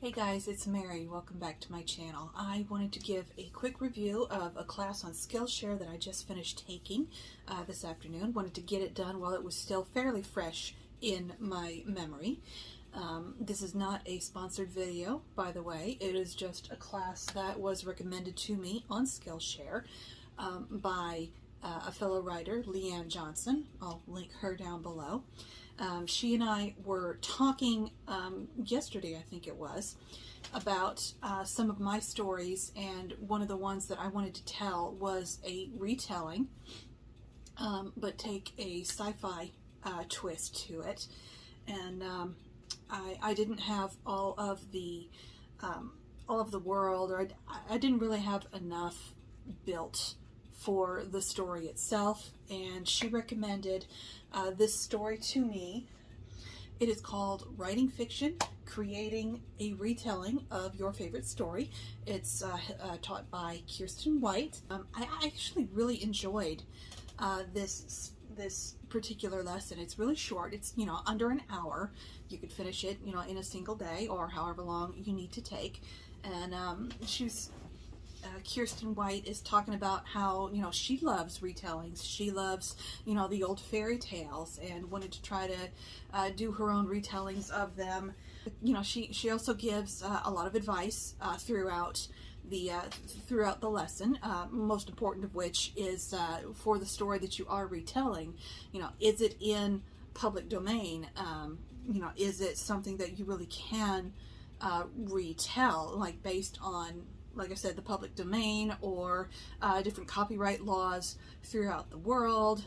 Hey guys, it's Mary. Welcome back to my channel. I wanted to give a quick review of a class on Skillshare that I just finished taking this afternoon. Wanted to get it done while it was still fairly fresh in my memory. This is not a sponsored video, by the way. It is just a class that was recommended to me on Skillshare by a fellow writer, Leigh-An Johnson. I'll link her down below. She and I were talking yesterday, I think it was, about some of my stories, and one of the ones that I wanted to tell was a retelling, but take a sci-fi twist to it. And I didn't have all of the world, or I didn't really have enough built for the story itself, and she recommended this story to me. It is called Writing Fiction, Creating a Retelling of Your Favorite Story. It's taught by Kiersten. I actually really enjoyed this particular lesson. It's really short. It's, under an hour. You could finish it, in a single day or however long you need to take. And Kiersten is talking about how, she loves retellings. She loves, the old fairy tales, and wanted to try to do her own retellings of them. She also gives a lot of advice throughout the lesson, most important of which is for the story that you are retelling, is it in public domain? Is it something that you really can retell, like based on, like I said, the public domain, or different copyright laws throughout the world.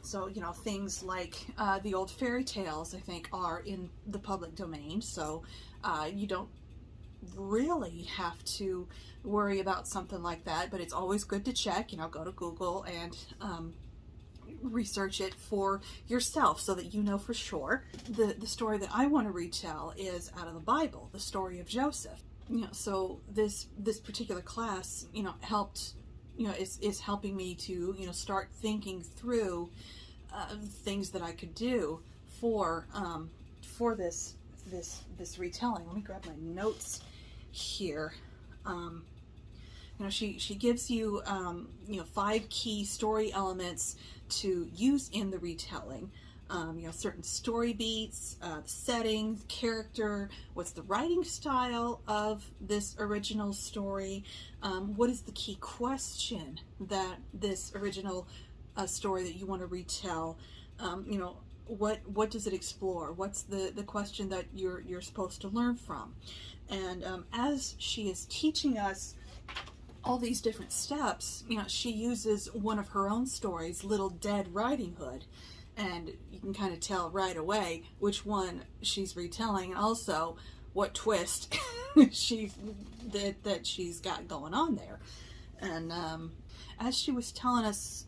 So, things like the old fairy tales, I think, are in the public domain, so you don't really have to worry about something like that, but it's always good to check, go to Google and research it for yourself so that you know for sure. The story that I want to retell is out of the Bible, the story of Joseph. So this particular class, helped, is helping me to, start thinking through things that I could do for this retelling. Let me grab my notes here. She gives you 5 key story elements to use in the retelling. Certain story beats, the setting, the character, what's the writing style of this original story, what is the key question that this original story that you want to retell, what does it explore, what's the question that you're supposed to learn from. And as she is teaching us all these different steps, she uses one of her own stories, Little Dead Riding Hood. And you can kind of tell right away which one she's retelling, and also what twist she's got going on there. And as she was telling us,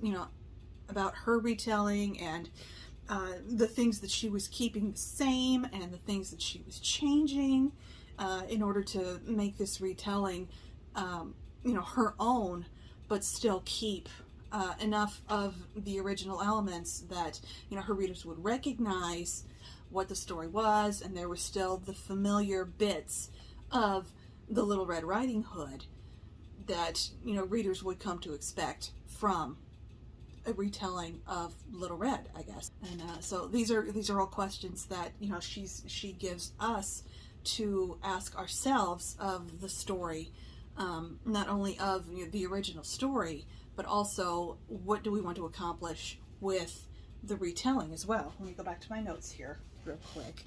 about her retelling, and the things that she was keeping the same and the things that she was changing in order to make this retelling, her own, but still keep enough of the original elements that her readers would recognize what the story was, and there were still the familiar bits of the Little Red Riding Hood that readers would come to expect from a retelling of Little Red, I guess. And so these are all questions that she gives us to ask ourselves of the story, not only of the original story, but also what do we want to accomplish with the retelling as well. Let me go back to my notes here real quick.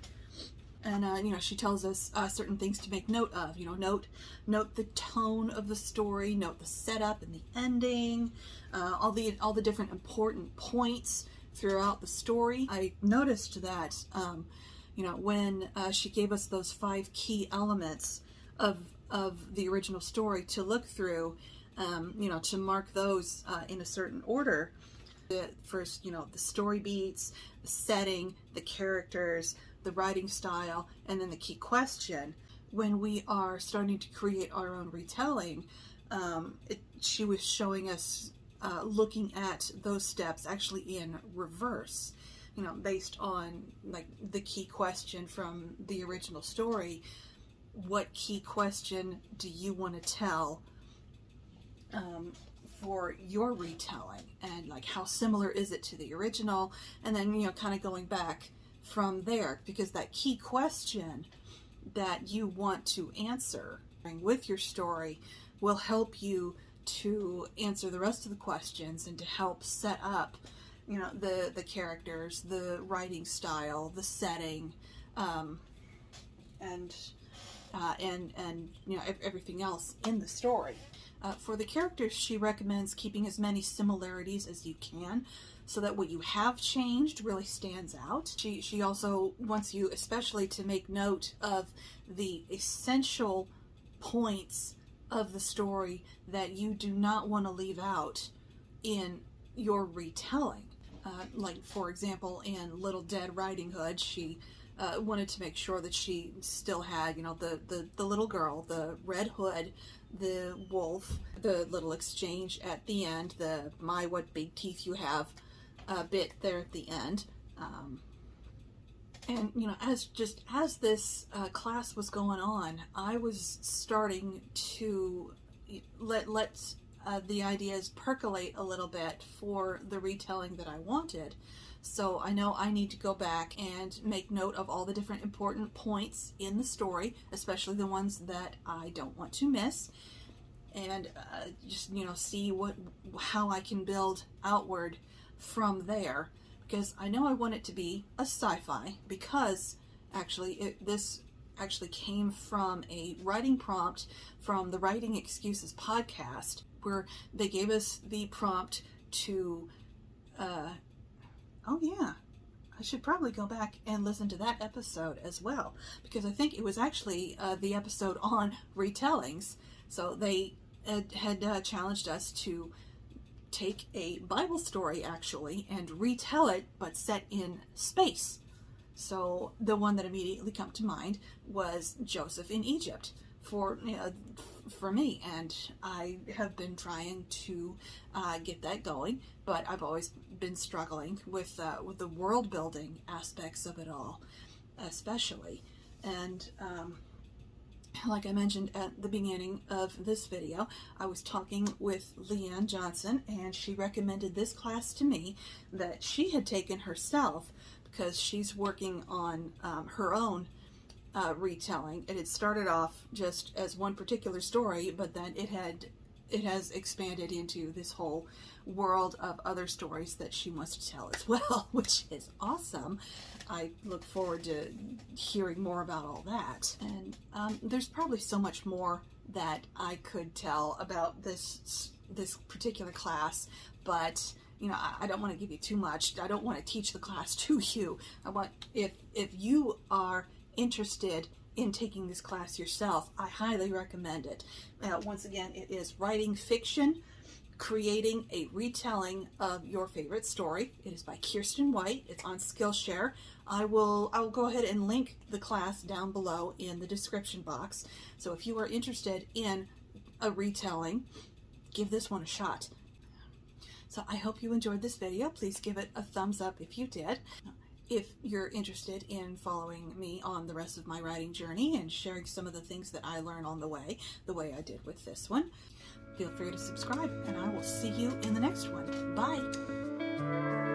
And she tells us certain things to make note of. Note the tone of the story, note the setup and the ending, all the different important points throughout the story. I noticed that when she gave us those 5 key elements of the original story to look through, to mark those in a certain order. First, the story beats, the setting, the characters, the writing style, and then the key question. When we are starting to create our own retelling, she was showing us looking at those steps actually in reverse, based on like the key question from the original story. what key question do you want to tell for your retelling, and like how similar is it to the original, and then, you know, kind of going back from there, because that key question that you want to answer with your story will help you to answer the rest of the questions and to help set up, you know, the characters, the writing style, the setting, and you know, everything else in the story. For the characters, she recommends keeping as many similarities as you can, so that what you have changed really stands out. She also wants you especially to make note of the essential points of the story that you do not want to leave out in your retelling. Like, for example, in Little Dead Riding Hood, she wanted to make sure that she still had, you know, the little girl, the red hood, the wolf, the little exchange at the end, the "my, what big teeth you have" bit there at the end. And, you know, as this class was going on, I was starting to let the ideas percolate a little bit for the retelling that I wanted. So I know I need to go back and make note of all the different important points in the story, especially the ones that I don't want to miss, and just, you know, see how I can build outward from there, because I know I want it to be a sci-fi, because actually this actually came from a writing prompt from the Writing Excuses podcast, where they gave us the prompt to oh yeah, I should probably go back and listen to that episode as well, because I think it was actually the episode on retellings. So they had challenged us to take a Bible story actually and retell it, but set in space. So the one that immediately come to mind was Joseph in Egypt for me, and I have been trying to get that going, but I've always been struggling with the world building aspects of it all, especially. And like I mentioned at the beginning of this video, I was talking with Leigh-An Johnson, and she recommended this class to me that she had taken herself, because she's working on her own retelling. It had started off just as one particular story, but then it has expanded into this whole world of other stories that she wants to tell as well, which is awesome. I look forward to hearing more about all that. And there's probably so much more that I could tell about this particular class, but you know, I don't want to give you too much. I don't want to teach the class to you. I want, if you are interested in taking this class yourself, I highly recommend it. Once again, it is writing fiction, creating a retelling of your favorite story. It is by Kiersten White. It's on Skillshare. I will go ahead and link the class down below in the description box. So if you are interested in a retelling, give this one a shot. So I hope you enjoyed this video. Please give it a thumbs up if you did. If you're interested in following me on the rest of my writing journey and sharing some of the things that I learn on the way I did with this one, feel free to subscribe, and I will see you in the next one. Bye!